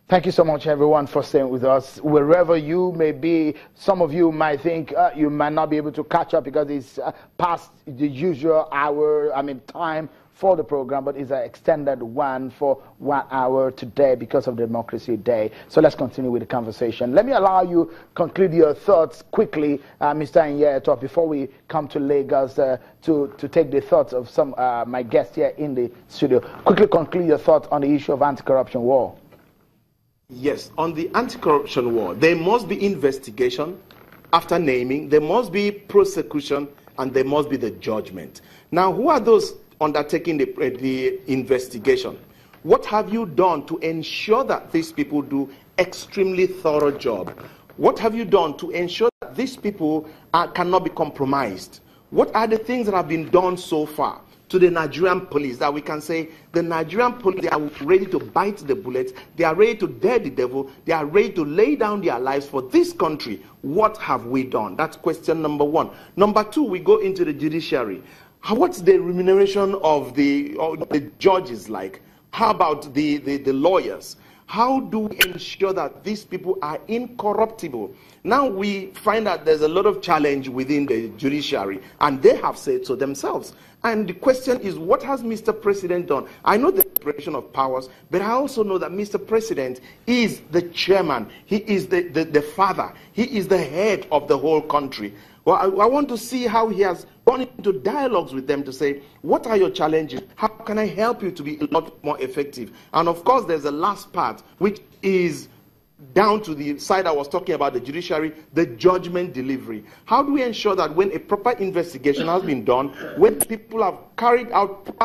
Thank you so much, everyone, for staying with us. Wherever you may be, some of you might think you might not be able to catch up because it's past the usual hour, time for the program, but it's an extended one for 1 hour today because of Democracy Day. So let's continue with the conversation. Let me allow you conclude your thoughts quickly, Mr. Nyeto, before we come to Lagos to take the thoughts of some my guests here in the studio. Quickly conclude your thoughts on the issue of anti-corruption war. Yes, on the anti-corruption war, there must be investigation after naming, there must be prosecution, and there must be the judgment. Now, who are those undertaking the investigation? What have you done to ensure that these people do extremely thorough job? What have you done to ensure that these people cannot be compromised? What are the things that have been done so far to the Nigerian police that we can say the Nigerian police, they are ready to bite the bullets, they are ready to dare the devil, they are ready to lay down their lives for this country? What have we done? That's question number one. Number two, we go into the judiciary. What's the remuneration of the judges like? How about the lawyers? How do we ensure that these people are incorruptible? Now we find that there's a lot of challenge within the judiciary, and they have said so themselves. And the question is, what has Mr. President done? I know the separation of powers, but I also know that Mr. President is the chairman. He is the father. He is the head of the whole country. Well, I want to see how he has gone into dialogues with them to say, what are your challenges? How can I help you to be a lot more effective? And of course, there's a last part, which is down to the side I was talking about, the judiciary, the judgment delivery. How do we ensure that when a proper investigation has been done, when people have carried out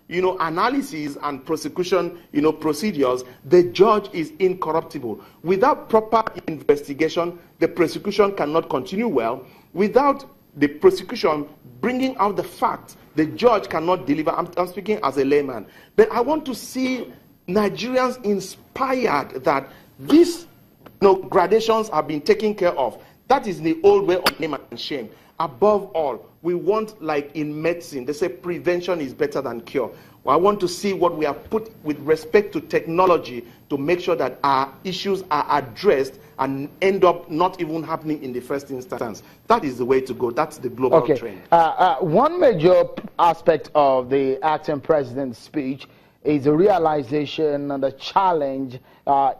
analysis and prosecution, procedures, the judge is incorruptible? Without proper investigation, the prosecution cannot continue well. Without the prosecution bringing out the facts, the judge cannot deliver. I'm speaking as a layman. But I want to see Nigerians inspired that these gradations have been taken care of. That is the old way of name and shame. Above all, we want, like in medicine, they say prevention is better than cure. Well, I want to see what we have put with respect to technology to make sure that our issues are addressed and end up not even happening in the first instance. That is the way to go. That's the global trend. One major aspect of the acting president's speech is the realization and the challenge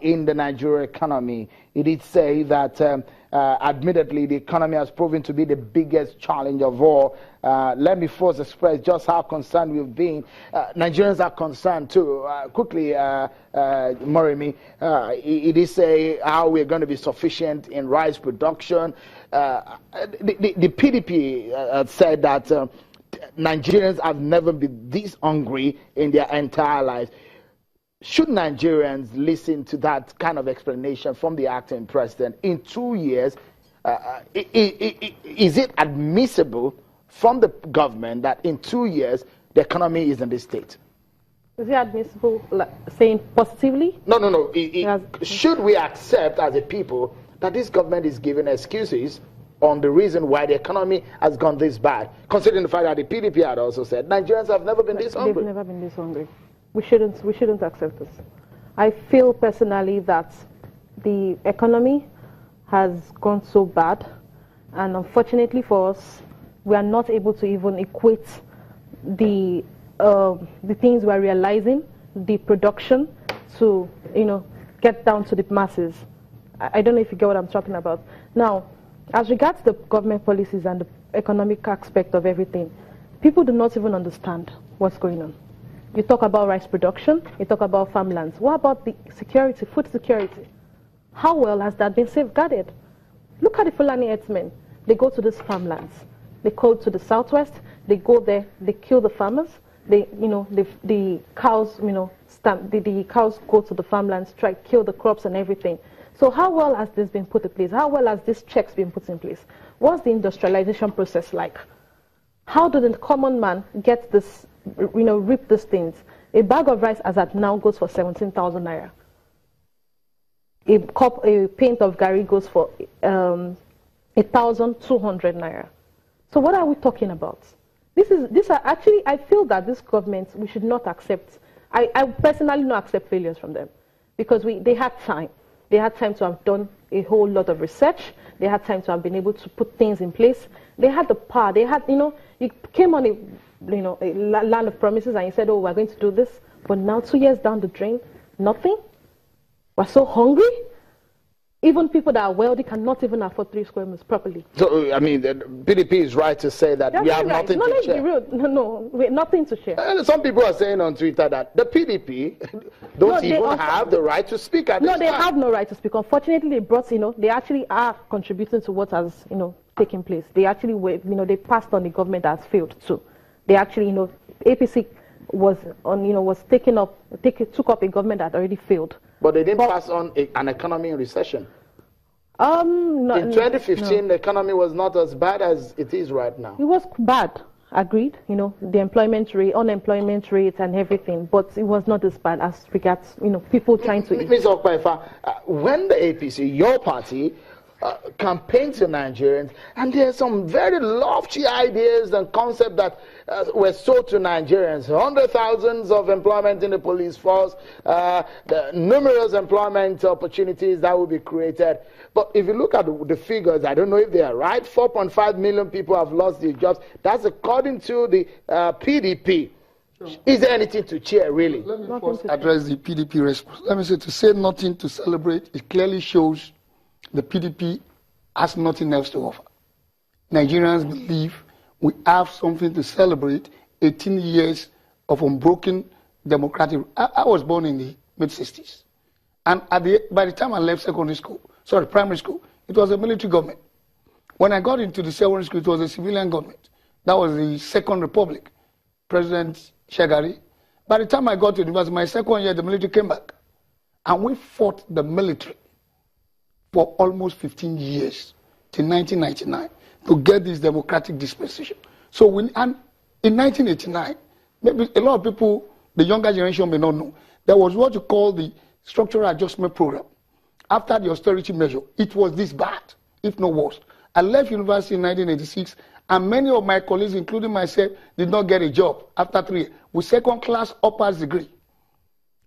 in the Nigerian economy. He did say that, admittedly, the economy has proven to be the biggest challenge of all. Let me first express just how concerned we've been. Nigerians are concerned too. Quickly, Moremi, he did say how we're going to be sufficient in rice production. The PDP said that Nigerians have never been this hungry in their entire lives. Should Nigerians listen to that kind of explanation from the acting president? In 2 years, is it admissible from the government that in 2 years the economy is in this state? Is it admissible, like, saying positively? No. Should we accept as a people that this government is giving excuses on the reason why the economy has gone this bad, considering the fact that the PDP had also said Nigerians have never been this hungry? They've never been this hungry. We shouldn't accept this. I feel personally that the economy has gone so bad, and unfortunately for us, we are not able to even equate the things we are realizing, the production, to get down to the masses. I don't know if you get what I'm talking about. Now, as regards the government policies and the economic aspect of everything, people do not even understand what's going on. You talk about rice production, you talk about farmlands. What about the security, food security? How well has that been safeguarded? Look at the Fulani herdsmen. They go to these farmlands. They go to the southwest. They go there. They kill the farmers. The cows, the cows go to the farmlands, try to kill the crops and everything. So how well has this been put in place? How well has these checks been put in place? What's the industrialization process like? How do the common man get this, reap these things? A bag of rice as at now goes for 17,000 naira. A pint of gari goes for 1,200 naira. So what are we talking about? These are actually, I feel that this government, we should not accept. I personally not accept failures from them. because they had time. They had time to have done a whole lot of research. They had time to have been able to put things in place. They had the power. They had, you came on a land of promises and you said, oh, we're going to do this. But now 2 years down the drain, nothing. We're so hungry. Even people that are wealthy cannot even afford 3 square meters properly. So, I mean, the PDP is right to say that we have nothing to share. No, we have nothing to share. And some people are saying on Twitter that the PDP don't even have the right to speak at this time. No, they have no right to speak. Unfortunately, they brought, they actually are contributing to what has, taken place. They actually were, they passed on the government that has failed too. They actually, APC was on, took up a government that already failed. But they didn't pass on an economy in recession. No, in 2015, the economy was not as bad as it is right now. It was bad, agreed. The employment rate, unemployment rate, and everything. But it was not as bad as regards, people trying to. Ms. Okpaifa, when the APC, your party, campaign to Nigerians, and there are some very lofty ideas and concepts that were sold to Nigerians. 100,000 of employment in the police force, the numerous employment opportunities that will be created. But if you look at the figures, I don't know if they are right. 4.5 million people have lost their jobs. That's according to the PDP. Sure. Is there anything to cheer, really? Let me first address the PDP response. Let me say, to say nothing to celebrate, it clearly shows the PDP has nothing else to offer. Nigerians believe we have something to celebrate. 18 years of unbroken democratic. I was born in the mid-60s. And by the time I left primary school, it was a military government. When I got into the secondary school, it was a civilian government. That was the Second Republic, President Shagari. By the time I got to university, my second year, the military came back. And we fought the military for almost 15 years, till 1999, to get this democratic dispensation. So in 1989, maybe a lot of people, the younger generation may not know, there was what you call the Structural Adjustment Program. After the austerity measure, it was this bad, if not worse. I left university in 1986, and many of my colleagues, including myself, did not get a job after 3 years, with second-class upper degree.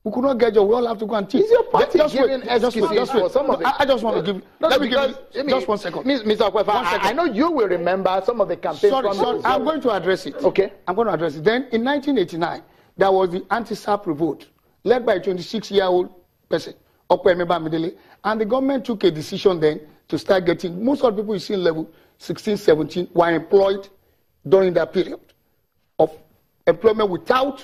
We could not get a job. We all have to go and teach. Is your party giving excuses for some of it? I just want to give. Let me give you just 1 second. Mr. Okpaifa, I know you will remember some of the campaigns. Sorry, I'm going to address it. Okay. I'm going to address it. Then, in 1989, there was the anti-SAP revolt, led by a 26-year-old person, Okpeyemi Bamidele, and the government took a decision then to start getting, most of the people you see in level 16, 17 were employed during that period of employment without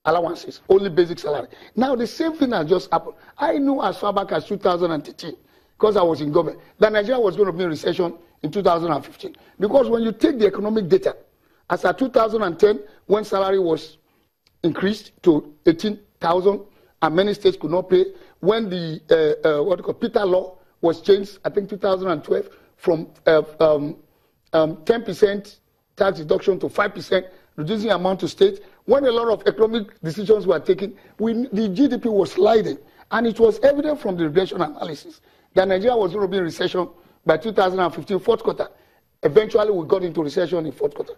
allowances, only basic salary. Now, the same thing has just happened. I knew as far back as 2013, because I was in government, that Nigeria was going to be in recession in 2015. Because when you take the economic data, as at 2010, when salary was increased to 18,000, and many states could not pay, when the PITA law was changed, I think 2012, from 10% tax deduction to 5%, reducing amount to states. When a lot of economic decisions were taken, the GDP was sliding. And it was evident from the regression analysis that Nigeria was going to be in recession by 2015, fourth quarter. Eventually, we got into recession in fourth quarter.